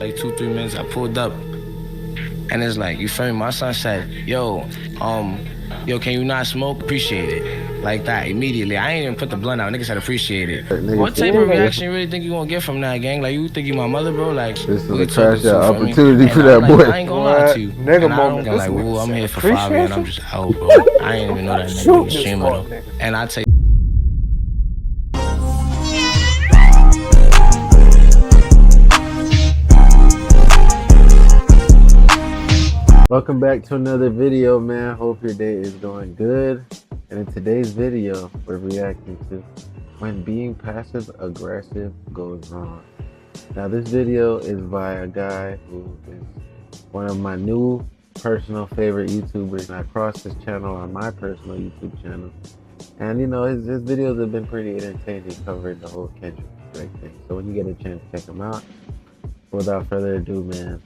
like 2-3 minutes. I pulled up, and it's like, you feel me? My son said, yo, can you not smoke? Appreciate it. Like that, immediately. I ain't even put the blunt out. Niggas said appreciate it. What type of reaction you really think you gonna get from that, gang? Like, you think you my mother, bro? Like, this is a crash out opportunity for that boy. I ain't gonna lie to you. Nigga moment. Like, ooh, I'm here for 5 and I'm just out, bro. I ain't even know that nigga was streaming though. And I tell you. Welcome back to another video, man. Hope your day is going good. And in today's video, we're reacting to when being passive aggressive goes wrong. Now this video is by a guy who is one of my new personal favorite YouTubers, and I crossed his channel on my personal YouTube channel. And you know, his videos have been pretty entertaining, covering the whole Kendrick Drake thing. So when you get a chance, check him out. Without further ado, man,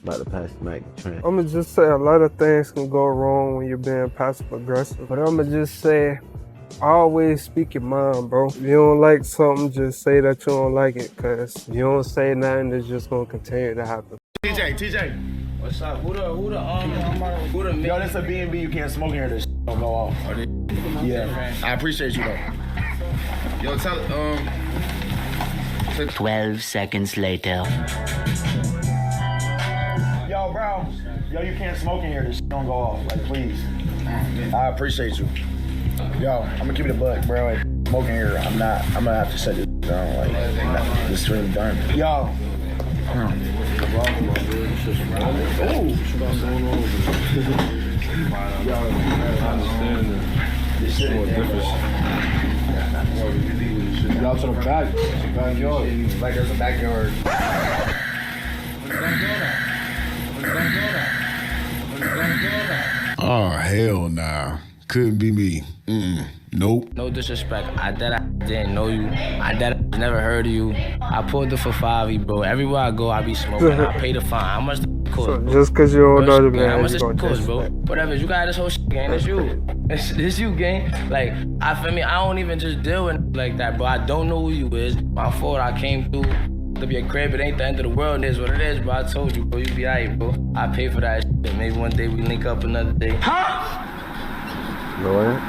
about to pass the mic to Trent. I'ma just say a lot of things can go wrong when you're being passive aggressive, but I'ma just say always speak your mind, bro. If you don't like something, just say that you don't like it, cause if you don't say nothing, it's just gonna continue to happen. Tjay. What's up? Who the Yo, this a B&B, you can't smoke in here, this don't go off. Yeah, I appreciate you though. Yo, tell 12 seconds later. Yo, bro. Yo, you can't smoke in here, this don't go off. Like, please. I appreciate you. Yo, I'm gonna keep it a buck, bro. Like, smoking here, I'm gonna have to shut this down. Like, this is really done. Yo. Y'all to the back. Backyard. Like there's a backyard. Oh, hell nah. Couldn't be me. Nope. No disrespect. I didn't know you. I never heard of you. I pulled it for 5, bro. Everywhere I go, I be smoking. I pay the fine. How much the cost? So just cause you don't know the man, how much the cost, bro? Whatever. You got this whole shit, gang. It's you. It's you, gang. Like, I feel me. I don't even just deal with like that, bro. I don't know who you is. My fault. I came through to be a crib. It ain't the end of the world. It is what it is, bro. I told you, bro. You be alright, bro. I pay for that shit. Maybe one day we link up another day. Huh? Lord?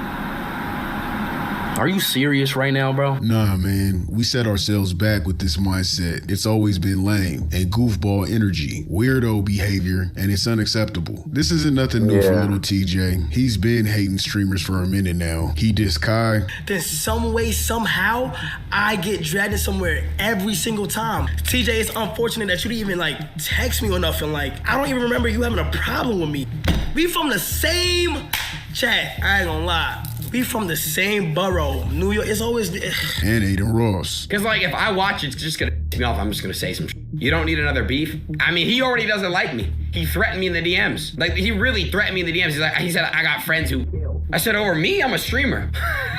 Are you serious right now, bro? Nah, man. We set ourselves back with this mindset. It's always been lame and goofball energy, weirdo behavior, and it's unacceptable. This isn't nothing new for little TJ. He's been hating streamers for a minute now. He dissed Kai. Then some way, somehow, I get dragged in somewhere every single time. TJ, it's unfortunate that you didn't even like text me or nothing. Like, I don't even remember you having a problem with me. We from the same chat, I ain't gonna lie. We from the same borough, New York. It's always and Aiden Ross. Cause like if I watch it's just gonna piss me off. I'm just gonna say some shit. You don't need another beef. I mean, he already doesn't like me. He threatened me in the DMs. Like he really threatened me in the DMs. He said I got friends who. I said over me, I'm a streamer.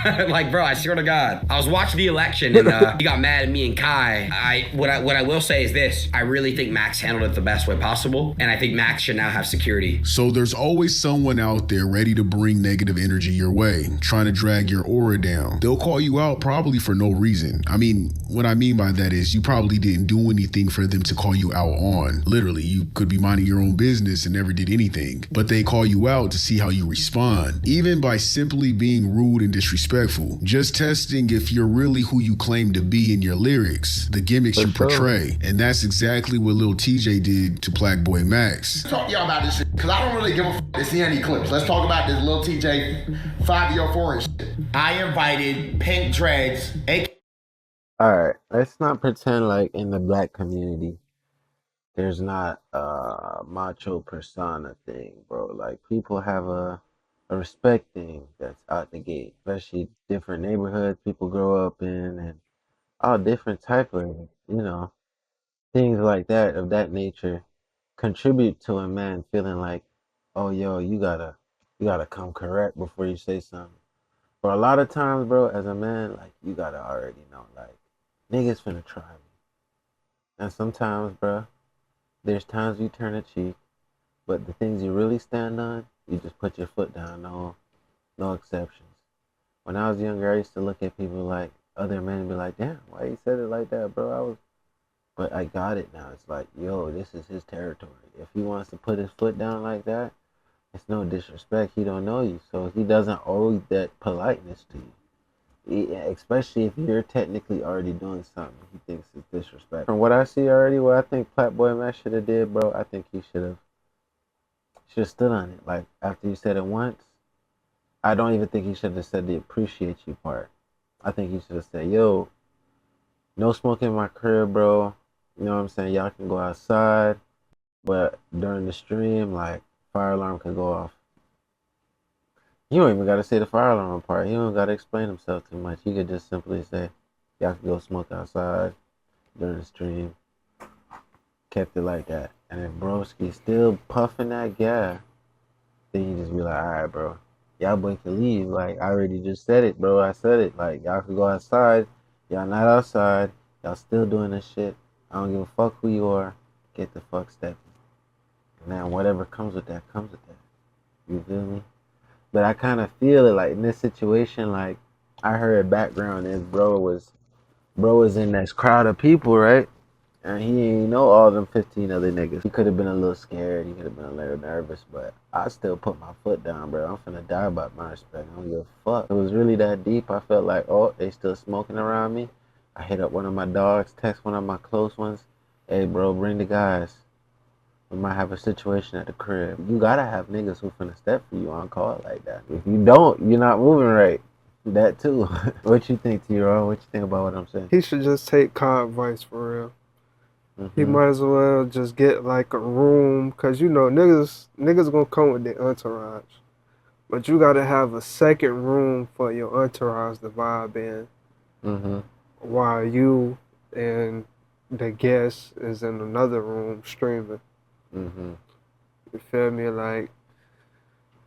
Like bro, I swear to God. I was watching the election and he got mad at me and Kai. What I will say is this. I really think Max handled it the best way possible. And I think Max should now have security. So there's always someone out there ready to bring negative energy your way, trying to drag your aura down. They'll call you out probably for no reason. I mean, what I mean by that is you probably didn't do anything for them to call you out on. Literally, you could be minding your own business and never did anything. But they call you out to see how you respond. Even by simply being rude and disrespectful. Just testing if you're really who you claim to be in your lyrics, the gimmicks you portray. And that's exactly what Lil TJ did to PlaqueboyMax. Talk to y'all about this shit, cause I don't really give a f to see any clips. Let's talk about this Lil TJ 5-year-4 and shit. I invited Pink Dreads, Alright, let's not pretend like in the black community there's not a macho persona thing, bro. Like people have a respect thing that's out the gate, especially different neighborhoods people grow up in and all different type of, you know, things like that of that nature contribute to a man feeling like, oh yo, you gotta come correct before you say something. But a lot of times, bro, as a man, like you gotta already know, like niggas finna try me. And sometimes, bro, there's times you turn a cheek, but the things you really stand on, you just put your foot down, no exceptions. When I was younger, I used to look at people like other men and be like, damn, why you said it like that, bro? But I got it now. It's like, yo, this is his territory. If he wants to put his foot down like that, it's no disrespect. He don't know you, so he doesn't owe that politeness to you. Especially if you're technically already doing something he thinks is disrespect. From what I see already, what I think PlaqueboyMax should have did, bro, I think he should have stood on it. Like, after you said it once, I don't even think he should have said the appreciate you part. I think he should have said, yo, no smoking in my crib, bro. You know what I'm saying? Y'all can go outside, but during the stream, like, fire alarm can go off. You don't even got to say the fire alarm part. He don't got to explain himself too much. He could just simply say, y'all can go smoke outside during the stream. Kept it like that. And if broski still puffing that gas, then you just be like, all right, bro. Y'all boy can leave. Like, I already just said it, bro. I said it. Like, y'all can go outside. Y'all not outside. Y'all still doing this shit. I don't give a fuck who you are. Get the fuck stepping. And then whatever comes with that, comes with that. You feel me? But I kind of feel it, like, in this situation, like, I heard background is bro was in this crowd of people, right? And he ain't know all them 15 other niggas. He could have been a little scared. He could have been a little nervous, but I still put my foot down, bro. I'm finna die about my respect. I don't give a fuck. It was really that deep. I felt like, oh, they still smoking around me. I hit up one of my dogs, text one of my close ones. Hey, bro, bring the guys. We might have a situation at the crib. You gotta have niggas who finna step for you on call like that. If you don't, you're not moving right. That too. What you think, T-Raw? What you think about what I'm saying? He should just take car advice for real. He might as well just get like a room, cause you know niggas gonna come with their entourage, but you gotta have a second room for your entourage to vibe in, while you and the guest is in another room streaming. You feel me?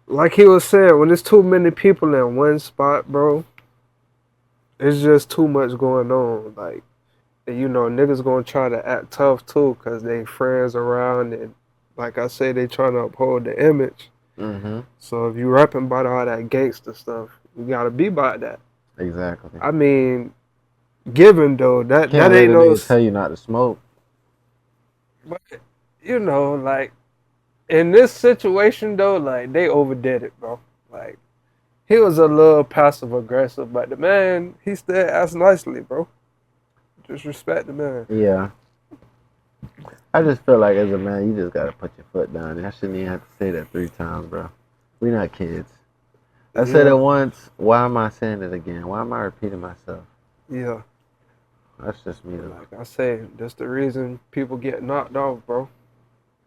Like he was saying, when there's too many people in one spot, bro, it's just too much going on. Like, you know, niggas gonna try to act tough too, cause they friends around, and like I say, they trying to uphold the image. So if you rapping about all that gangster stuff, you gotta be about that. Exactly. I mean, given though, that ain't no. Tell you not to smoke. But you know, like in this situation though, like they overdid it, bro. Like he was a little passive aggressive, but the man, he still asked nicely, bro. Just respect the man. Yeah. I just feel like as a man, you just gotta put your foot down. I shouldn't even have to say that 3 times, bro. We not kids. I said it once. Why am I saying it again? Why am I repeating myself? Yeah. That's just me. Like I say, that's the reason people get knocked off, bro.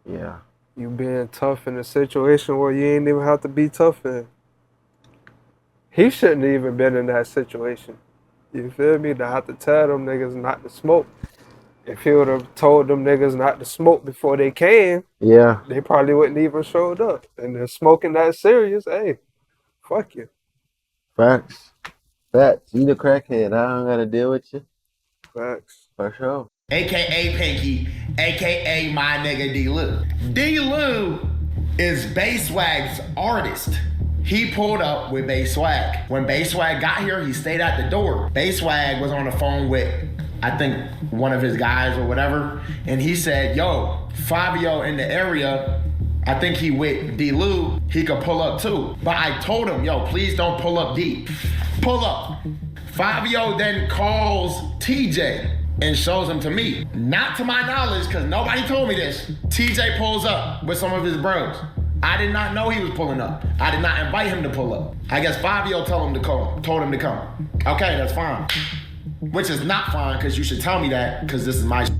Yeah. You being tough in a situation where you ain't even have to be tough in. He shouldn't have even been in that situation. You feel me? To have to tell them niggas not to smoke. If he would have told them niggas not to smoke before they came, yeah, they probably wouldn't even showed up. And if smoking that serious, hey, fuck you. Facts. Facts. You the crackhead. I don't gotta deal with you. Facts. For sure. AKA Pinky, AKA my nigga D-Lou. D-Lou is Bayswag's artist. He pulled up with Bayswag. When Bayswag got here, he stayed at the door. Bayswag was on the phone with, I think, one of his guys or whatever, and he said, yo, Fabio in the area, I think he with D-Lou, he could pull up too. But I told him, yo, please don't pull up D. Pull up. Fabio then calls Tjay and shows him to me. Not to my knowledge, because nobody told me this. Tjay pulls up with some of his bros. I did not know he was pulling up. I did not invite him to pull up. I guess Fabio told him to come. Okay, that's fine. Which is not fine, because you should tell me that, because this is my shit.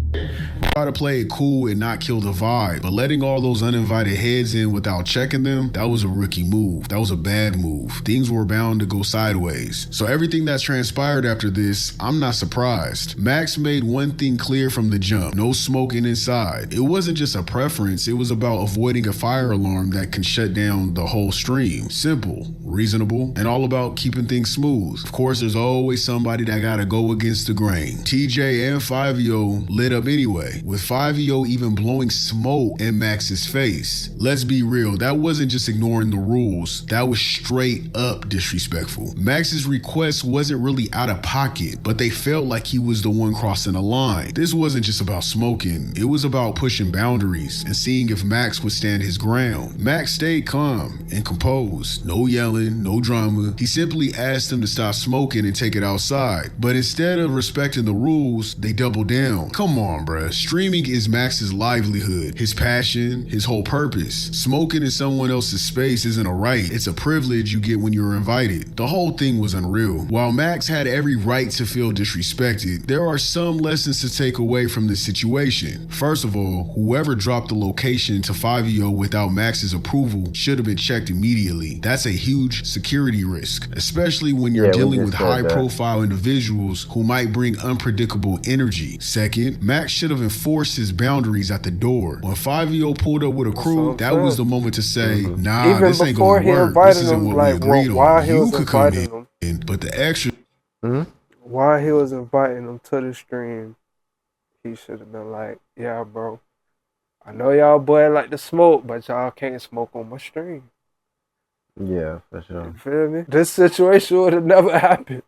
Try to play it cool and not kill the vibe, but letting all those uninvited heads in without checking them, that was a rookie move. That was a bad move. Things were bound to go sideways. So everything that's transpired after this, I'm not surprised. Max made one thing clear from the jump: no smoking inside. It wasn't just a preference, it was about avoiding a fire alarm that can shut down the whole stream. Simple, reasonable, and all about keeping things smooth. Of course, there's always somebody that gotta go against the grain. Tjay and Fabio lit up anyway. with 5EO even blowing smoke in Max's face. Let's be real, that wasn't just ignoring the rules, that was straight up disrespectful. Max's request wasn't really out of pocket, but they felt like he was the one crossing the line. This wasn't just about smoking, it was about pushing boundaries and seeing if Max would stand his ground. Max stayed calm and composed, no yelling, no drama. He simply asked them to stop smoking and take it outside. But instead of respecting the rules, they doubled down. Come on, bruh. Streaming is Max's livelihood, his passion, his whole purpose. Smoking in someone else's space isn't a right, it's a privilege you get when you're invited. The whole thing was unreal. While Max had every right to feel disrespected, there are some lessons to take away from this situation. First of all, whoever dropped the location to 5EO without Max's approval should have been checked immediately. That's a huge security risk, especially when you're dealing with high-profile individuals who might bring unpredictable energy. Second, Max should have enforced his boundaries at the door. When 5EO pulled up with a crew, that was the moment to say, nah, Even this ain't before gonna he work. invited This isn't him, what like, we agreed while on. he You was could come inviting in, but the extra... While he was inviting them to the stream, he should have been like, yeah, bro, I know y'all boy like to smoke, but y'all can't smoke on my stream. Yeah, for sure. You feel me? This situation would have never happened.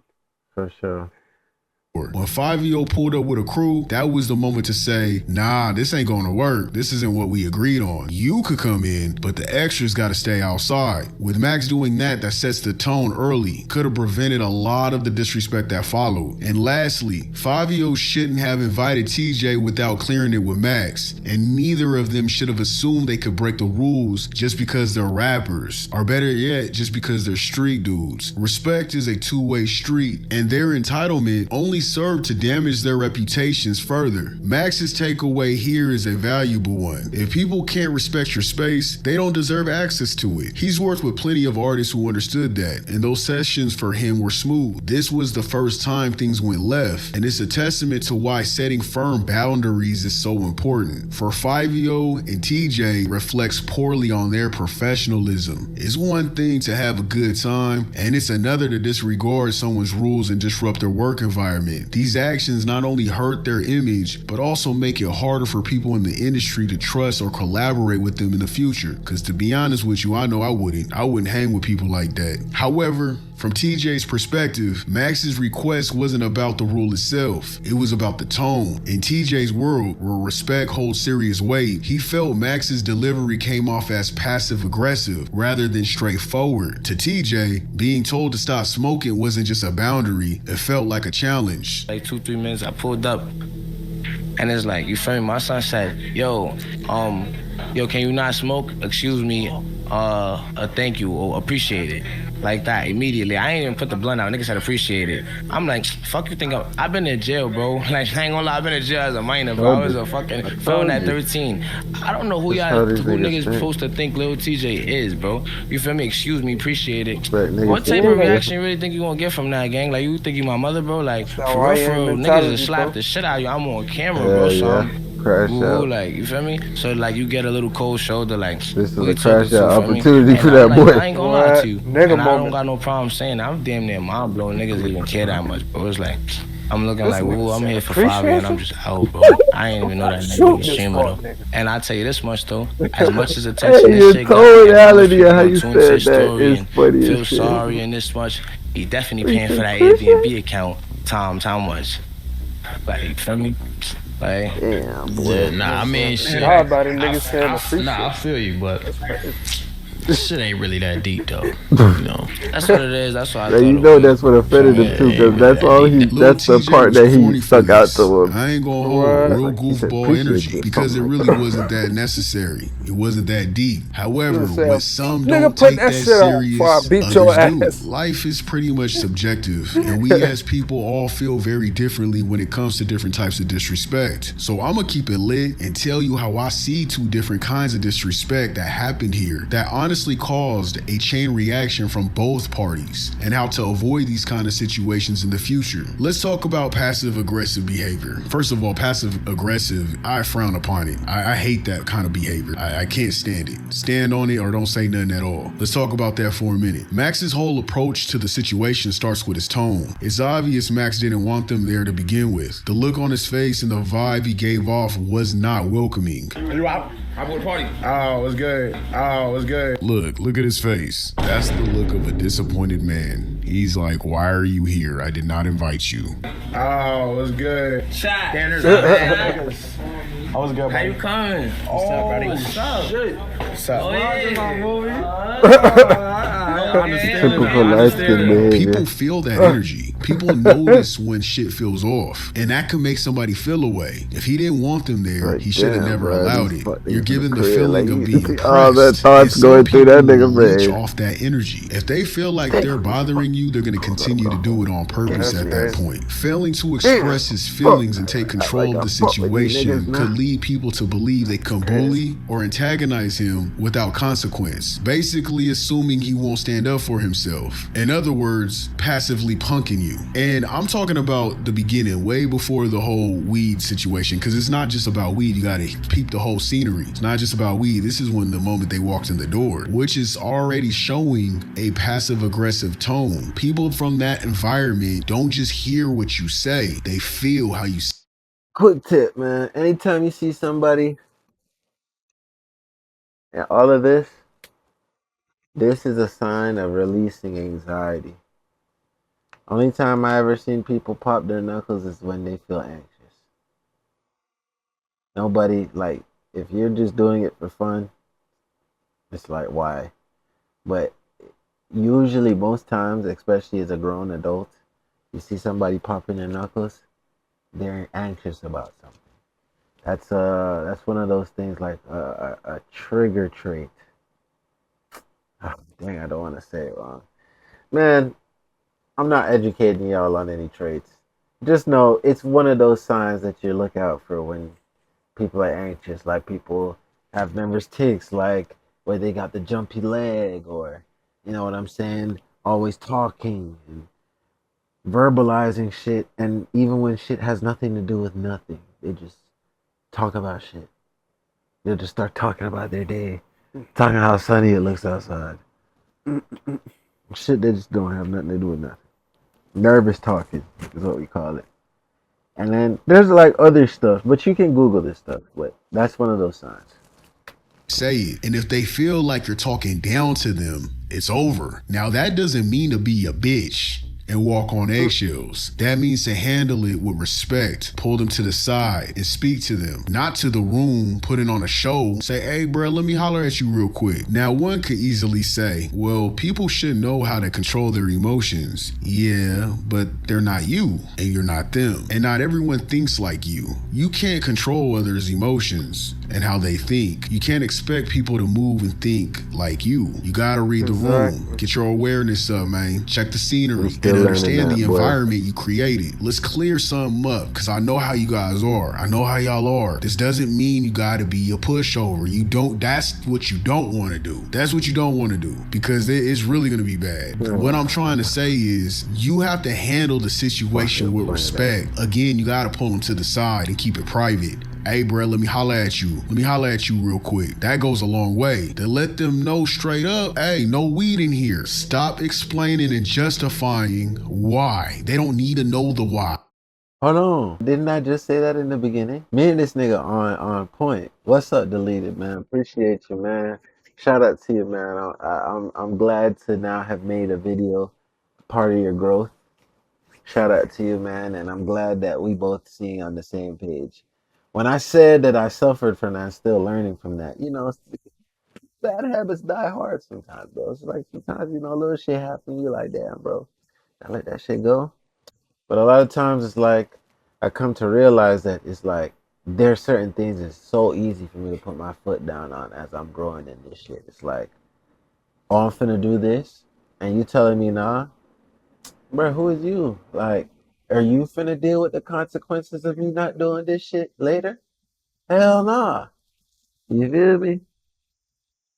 For sure. When 5EO pulled up with a crew, that was the moment to say, nah, this ain't gonna work. This isn't what we agreed on. You could come in, but the extras gotta stay outside. With Max doing that sets the tone early. Could have prevented a lot of the disrespect that followed. And lastly, 5EO shouldn't have invited Tjay without clearing it with Max. And neither of them should have assumed they could break the rules just because they're rappers. Or better yet, just because they're street dudes. Respect is a two-way street, and their entitlement only serve to damage their reputations further. Max's takeaway here is a valuable one. If people can't respect your space, they don't deserve access to it. He's worked with plenty of artists who understood that, and those sessions for him were smooth. This was the first time things went left, and it's a testament to why setting firm boundaries is so important. For 5EO and Tjay reflects poorly on their professionalism. It's one thing to have a good time, and it's another to disregard someone's rules and disrupt their work environment. These actions not only hurt their image, but also make it harder for people in the industry to trust or collaborate with them in the future. Because to be honest with you, I know I wouldn't hang with people like that. However, from Tjay's perspective, Max's request wasn't about the rule itself. It was about the tone. In Tjay's world, where respect holds serious weight, he felt Max's delivery came off as passive-aggressive rather than straightforward. To Tjay, being told to stop smoking wasn't just a boundary, it felt like a challenge. Like 2-3 minutes, I pulled up, and it's like, you feel me? My son said, yo, can you not smoke? Excuse me, thank you, or appreciate it. Like that, immediately. I ain't even put the blunt out. Nigga said appreciate it. I'm like, fuck you think I've been in jail, bro. Like, I ain't gonna lie, I've been in jail as a minor, bro. I was a fucking felon at 13. I don't know who niggas supposed to think Lil Tjay is, bro. You feel me? Excuse me, appreciate it. What type of reaction you really think you gonna get from that, gang? Like, you think you my mother, bro? Like, for real, niggas just slap the shit out of you. I'm on camera, bro, so crash out. Like, you feel me? So like you get a little cold shoulder, like this is a crash out opportunity for that boy. I ain't gonna lie to you. And I don't got no problem saying that. I'm damn near mind blowing. Niggas even care that much, bro. It's like I'm looking like, ooh, I'm here for 5 years and I'm just out, bro. I ain't even know that nigga was streamer though. And I tell you this much though, as much as attention this shit got, tonality of how you said that is funny. Feel sorry and this much. He definitely paying for that Airbnb account. How much? Like, you feel me? Like, damn, boy. Yeah, nah, I mean, shit. How about it, niggas saying appreciate? Nah, I feel you, but this shit ain't really that deep, though. You know, that's what it is. That's what I yeah, thought. You know that's what offended him too, because that's all that's the part that he stuck out to him. I ain't gonna hold real goofball energy because it really wasn't that necessary. It wasn't that deep. However, what some don't take that serious, others do. Life is pretty much subjective, and we as people all feel very differently when it comes to different types of disrespect. So I'm gonna keep it lit and tell you how I see two different kinds of disrespect that happened here that honestly honestly caused a chain reaction from both parties and how to avoid these kind of situations in the future. Let's talk about passive aggressive behavior. First of all, passive aggressive, I frown upon it. I hate that kind of behavior. I can't stand it. Stand on it or don't say nothing at all. Let's talk about that for a minute. Max's whole approach to the situation starts with his tone. It's obvious Max didn't want them there to begin with. The look on his face and the vibe he gave off was not welcoming. Are you out? I'm with the party. Oh, it's good. Oh, it's good. Look at his face. That's the look of a disappointed man. He's like, why are you here? I did not invite you. Oh, it's good. Shot. Standards. I was good, How you buddy. coming? What's up, buddy? What's up? Shit. What's up? Oh, Typical light-skinned behavior. People feel that energy. People notice when shit feels off. And that can make somebody feel away. If he didn't want them there, Like, he should have damn, never bro, allowed these it. fuck You're niggas given in the the crib, feeling like, of you being see impressed. all that thoughts And some going through that people nigga will leech brain. off that energy. If they feel like they're bothering you, they're going to continue to do it on purpose at that point. Failing to express his feelings and take control of the situation could lead people to believe they can bully or antagonize him without consequence, basically assuming he won't stand up for himself. In other words, passively punking you. And I'm talking about the beginning, way before the whole weed situation, because it's not just about weed. You got to peep the whole scenery. It's not just about weed. This is when the moment they walked in the door, which is already showing a passive aggressive tone. People from that environment don't just hear what you say, they feel how you say. Quick tip, man. Anytime you see somebody and all of this is a sign of releasing anxiety. Only time I ever seen people pop their knuckles is when they feel anxious. Nobody, like, if you're just doing it for fun, it's like, why? But usually, most times, especially as a grown adult, you see somebody popping their knuckles, they're anxious about something. That's one of those things, like a trigger trait. Oh, dang, I don't want to say it wrong. Man, I'm not educating y'all on any traits. Just know it's one of those signs that you look out for when people are anxious. Like, people have nervous tics, like where they got the jumpy leg, or, you know what I'm saying, always talking and verbalizing shit. And even when shit has nothing to do with nothing, they just talk about shit. They'll just start talking about their day, talking how sunny it looks outside. Shit, they just don't have nothing to do with nothing. Nervous talking is what we call it. And then there's like other stuff, but you can Google this stuff. But that's one of those signs. Say it. And if they feel like you're talking down to them, it's over. Now, that doesn't mean to be a bitch and walk on eggshells. That means to handle it with respect, pull them to the side and speak to them, not to the room, putting on a show, say, hey bro, let me holler at you real quick. Now, one could easily say, well, people should know how to control their emotions. Yeah, but they're not you and you're not them. And not everyone thinks like you. You can't control others' emotions and how they think. You can't expect people to move and think like you. You gotta read the room, get your awareness up, man. Check the scenery and understand the environment you created. Let's clear something up, because I know how you guys are. I know how y'all are. This doesn't mean you gotta be a pushover. You don't, that's what you don't wanna do. That's what you don't wanna do, because it's really gonna be bad. What I'm trying to say is, you have to handle the situation with respect. Again, you gotta pull them to the side and keep it private. Hey, bro, let me holler at you. Let me holler at you real quick. That goes a long way. To let them know straight up, hey, no weed in here. Stop explaining and justifying why. They don't need to know the why. Hold on. Didn't I just say that in the beginning? Me and this nigga on point. What's up, Deleted, man? Appreciate you, man. Shout out to you, man. I'm glad to now have made a video part of your growth. Shout out to you, man. And I'm glad that we both seeing on the same page. When I said that I suffered from that, I'm still learning from that. You know, bad habits die hard sometimes, bro. It's like sometimes, you know, little shit happens. You're like, damn, bro, I let that shit go. But a lot of times it's like, I come to realize that it's like, there's certain things that's so easy for me to put my foot down on as I'm growing in this shit. It's like, oh, I'm finna do this, and you telling me, nah, bro, who is you? Like, are you finna deal with the consequences of me not doing this shit later? Hell nah. You feel me?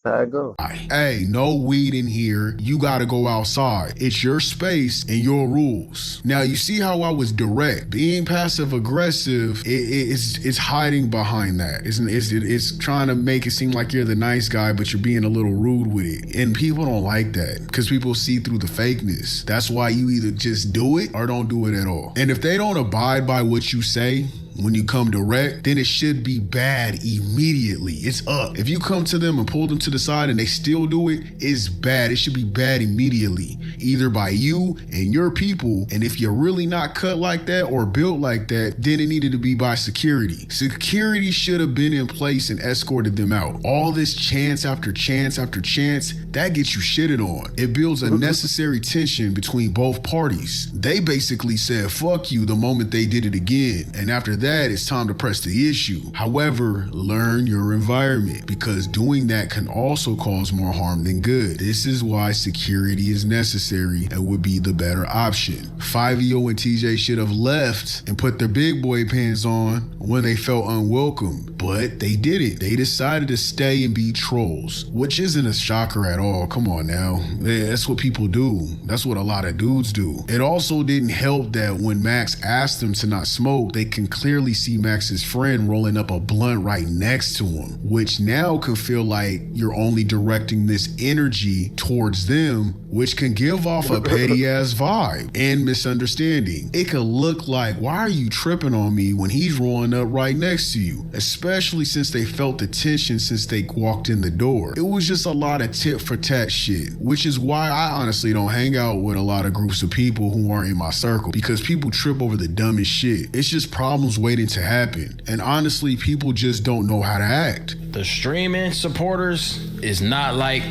That's how I go. Hey, no weed in here. You gotta go outside. It's your space and your rules. Now, you see how I was direct. Being passive aggressive, it's hiding behind that. It's trying to make it seem like you're the nice guy, but you're being a little rude with it. And people don't like that because people see through the fakeness. That's why you either just do it or don't do it at all. And if they don't abide by what you say, when you come direct, then it should be bad immediately. It's up. If you come to them and pull them to the side and they still do it, it's bad. It should be bad immediately, either by you and your people. And if you're really not cut like that or built like that, then it needed to be by security. Security should have been in place and escorted them out. All this chance after chance after chance, that gets you shitted on. It builds unnecessary tension between both parties. They basically said, fuck you, the moment they did it again. And after that, it's time to press the issue. However, learn your environment, because doing that can also cause more harm than good. This is why security is necessary and would be the better option. Fuckyo and Tjay should have left and put their big boy pants on when they felt unwelcome, but they didn't. They decided to stay and be trolls, which isn't a shocker at all. Come on now. That's what people do. That's what a lot of dudes do. It also didn't help that when Max asked them to not smoke, they can clearly see Max's friend rolling up a blunt right next to him, which now can feel like you're only directing this energy towards them, which can give off a petty ass vibe and misunderstanding. It could look like, why are you tripping on me when he's rolling up right next to you? Especially since they felt the tension since they walked in the door. It was just a lot of tit for tat shit, which is why I honestly don't hang out with a lot of groups of people who aren't in my circle, because people trip over the dumbest shit. It's just problems waiting to happen. And honestly, people just don't know how to act. The streaming supporters is not like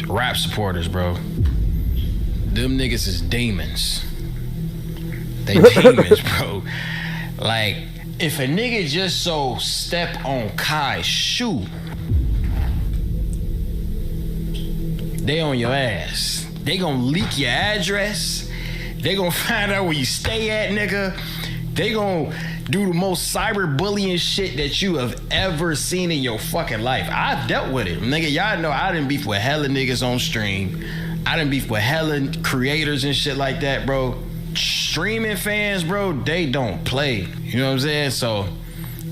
rap supporters, bro. Them niggas is demons. They demons, bro. Like, if a nigga just so step on Kai's shoe, they on your ass. They gonna leak your address. They gonna find out where you stay at, nigga. They gonna do the most cyberbullying shit that you have ever seen in your fucking life. I've dealt with it. Nigga, y'all know I done beef with hella niggas on stream. I done beef with hella creators and shit like that, bro. Streaming fans, bro, they don't play. You know what I'm saying? So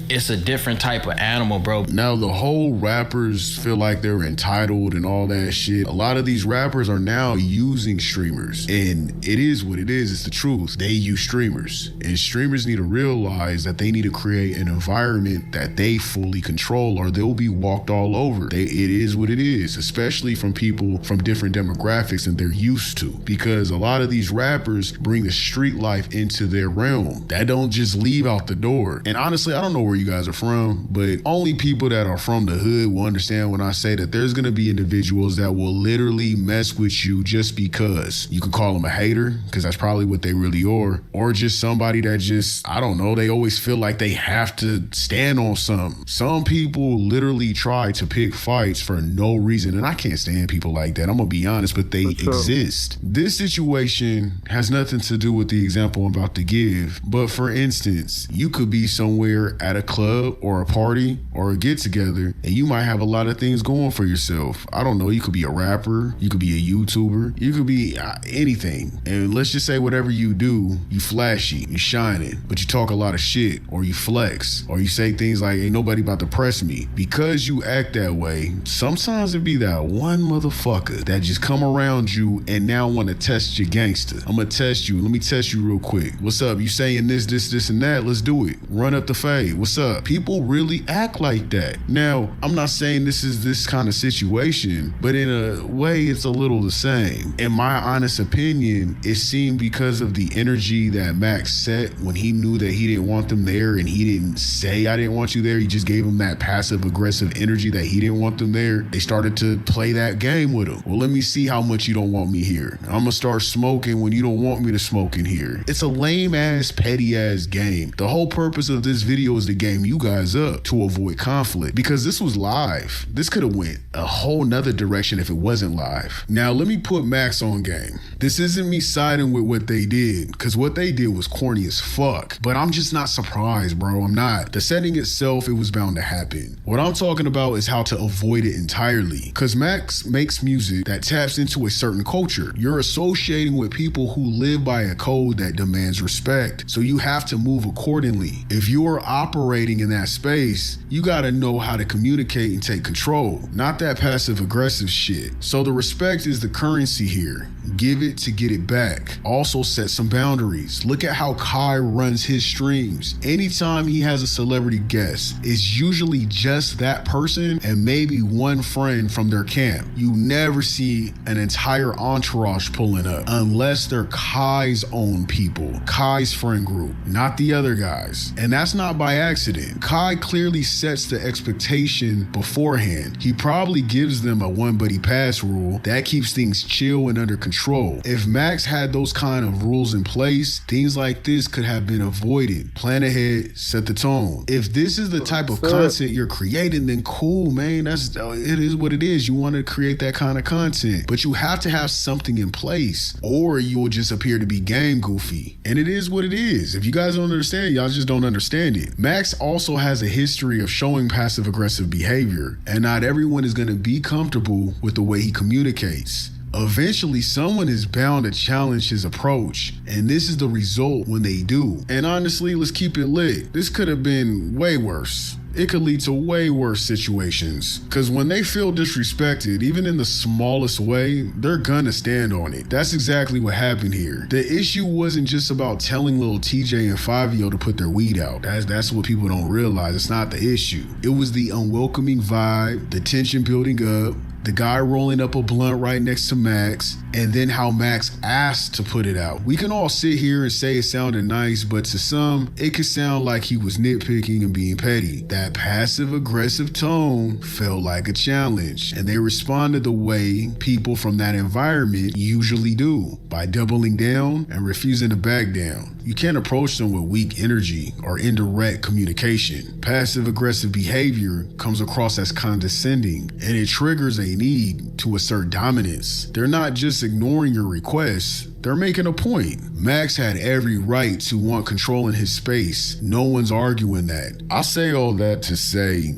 it's a different type of animal, bro. Now, the whole rappers feel like they're entitled and all that shit. A lot of these rappers are now using streamers, and it is what it is. It's the truth. They use streamers, and streamers need to realize that they need to create an environment that they fully control, or they'll be walked all over. It is what it is, especially from people from different demographics than they're used to, because a lot of these rappers bring the street life into their realm. That don't just leave out the door. And honestly, I don't know where you guys are from, but only people that are from the hood will understand when I say that there's gonna be individuals that will literally mess with you just because. You can call them a hater, because that's probably what they really are, or just somebody that just, I don't know, they always feel like they have to stand on something. Some people literally try to pick fights for no reason, and I can't stand people like that. I'm gonna be honest, but they exist. This situation has nothing to do with the example I'm about to give, but for instance, you could be somewhere at a club or a party or a get together, and you might have a lot of things going for yourself. I don't know, you could be a rapper, you could be a YouTuber, you could be anything. And let's just say whatever you do, you flashy, you shining, but you talk a lot of shit, or you flex, or you say things like, ain't nobody about to press me. Because you act that way, sometimes it be that one motherfucker that just come around you and now want to test your gangster. I'm gonna test you. Let me test you real quick. What's up? You saying this, and that? Let's do it. Run up the fade. What's up? People really act like that. Now, I'm not saying this is this kind of situation, but in a way, it's a little the same. In my honest opinion, it seemed because of the energy that Max set when he knew that he didn't want them there, and he didn't say, I didn't want you there. He just gave them that passive aggressive energy that he didn't want them there. They started to play that game with him. Well, let me see how much you don't want me here. I'm gonna start smoking when you don't want me to smoke in here. It's a lame ass, petty ass game. The whole purpose of this video is to game you guys up to avoid conflict, because this was live. This could have went a whole nother direction if it wasn't live. Now let me put Max on game. This isn't me siding with what they did, because what they did was corny as fuck, but I'm just not surprised, bro. I'm not. The setting itself, it was bound to happen. What I'm talking about is how to avoid it entirely, because Max makes music that taps into a certain culture. You're associating with people who live by a code that demands respect, so you have to move accordingly. If you're operating in that space, you gotta know how to communicate and take control, not that passive aggressive shit. So the respect is the currency here. Give it to get it back. Also set some boundaries. Look at how Kai runs his streams. Anytime he has a celebrity guest, it's usually just that person and maybe one friend from their camp. You never see an entire entourage pulling up unless they're Kai's own people, Kai's friend group, not the other guys. And that's not by accident. Kai clearly sets the expectation beforehand. He probably gives them a one buddy pass rule that keeps things chill and under control. If Max had those kind of rules in place, things like this could have been avoided. Plan ahead, set the tone. If this is the type of content you're creating, then cool, man. It is what it is. You want to create that kind of content, but you have to have something in place, or you will just appear to be game goofy. And it is what it is. If you guys don't understand, y'all just don't understand it. Max also has a history of showing passive aggressive behavior, and not everyone is going to be comfortable with the way he communicates. Eventually, someone is bound to challenge his approach, and this is the result when they do. And honestly, let's keep it lit. This could have been way worse. It could lead to way worse situations. Because when they feel disrespected, even in the smallest way, they're gonna stand on it. That's exactly what happened here. The issue wasn't just about telling little Tjay and fuckyyou to put their weed out. That's what people don't realize. It's not the issue. It was the unwelcoming vibe, the tension building up, the guy rolling up a blunt right next to Max, and then how Max asked to put it out. We can all sit here and say it sounded nice, but to some, it could sound like he was nitpicking and being petty. That passive-aggressive tone felt like a challenge, and they responded the way people from that environment usually do, by doubling down and refusing to back down. You can't approach them with weak energy or indirect communication. Passive-aggressive behavior comes across as condescending, and it triggers a need to assert dominance. They're not just ignoring your requests, they're making a point. Max had every right to want control in his space. No one's arguing that. I say all that to say,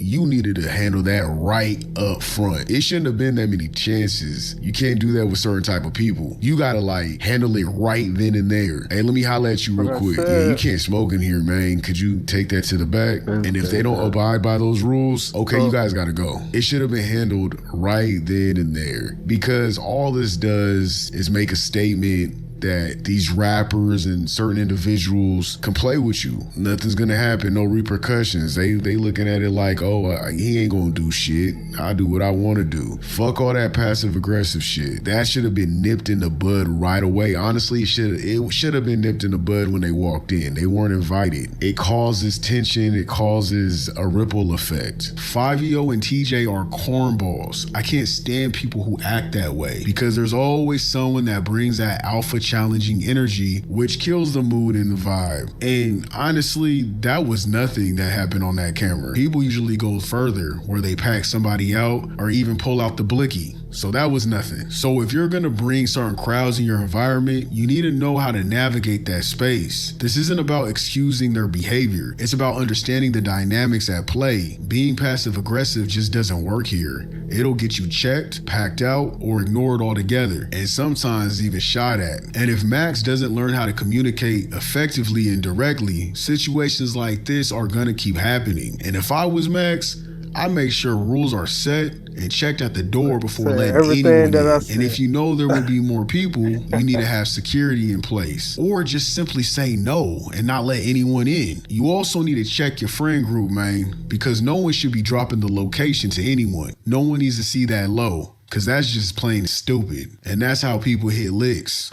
you needed to handle that right up front. It shouldn't have been that many chances. You can't do that with certain type of people. You gotta handle it right then and there. Hey, let me holler at you real quick. Yeah, you can't smoke in here, man. Could you take that to the back? And if they don't abide by those rules, okay, you guys gotta go. It should have been handled right then and there, because all this does is make a statement that these rappers and certain individuals can play with you. Nothing's gonna happen, no repercussions. They looking at it like, oh, he ain't gonna do shit. I do what I wanna do. Fuck all that passive aggressive shit. That should have been nipped in the bud right away. Honestly, it should have been nipped in the bud when they walked in. They weren't invited. It causes tension, it causes a ripple effect. fuckyyou and Tjay are cornballs. I can't stand people who act that way, because there's always someone that brings that alpha challenging energy, which kills the mood and the vibe. And honestly, that was nothing that happened on that camera. People usually go further, where they pack somebody out or even pull out the blicky. So that was nothing. So if you're gonna bring certain crowds in your environment, you need to know how to navigate that space. This isn't about excusing their behavior. It's about understanding the dynamics at play. Being passive aggressive just doesn't work here. It'll get you checked, packed out, or ignored altogether, and sometimes even shot at. And if Max doesn't learn how to communicate effectively and directly, situations like this are gonna keep happening. And if I was Max, I make sure rules are set and checked at the door before letting anyone in. And if you know there will be more people, you need to have security in place. Or just simply say no and not let anyone in. You also need to check your friend group, man, because no one should be dropping the location to anyone. No one needs to see that low, because that's just plain stupid. And that's how people hit licks.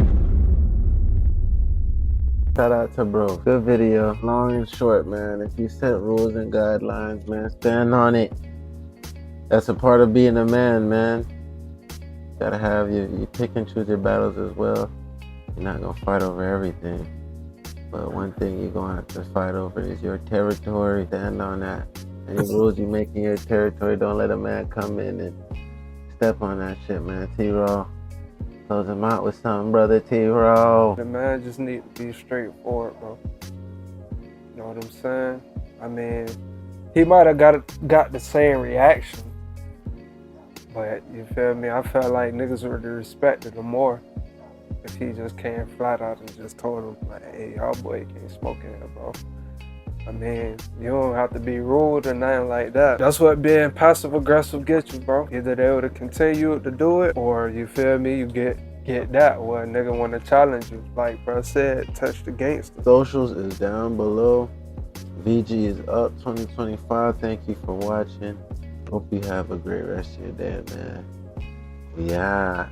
Shout out to bro. Good video. Long and short, man. If you set rules and guidelines, man, stand on it. That's a part of being a man, man. Gotta have you pick and choose your battles as well. You're not gonna fight over everything. But one thing you're gonna have to fight over is your territory. Stand on that. Any rules you make in your territory, don't let a man come in and step on that shit, man. T-Raw, close him out with something, brother T-Raw. The man just need to be straightforward, bro. You know what I'm saying? I mean, he might have got the same reaction, but you feel me? I felt like niggas would have respected him more if he just came flat out and just told him, like, hey, y'all boy can't smoke in here, bro. I mean, you don't have to be rude or nothing like that. That's what being passive aggressive gets you, bro. Either they would have continued to do it, or you feel me, you get that where a nigga want to challenge you. Like bro said, touch the gangster. Socials is down below. VG is up 2025. Thank you for watching. Hope you have a great rest of your day, man. Yeah.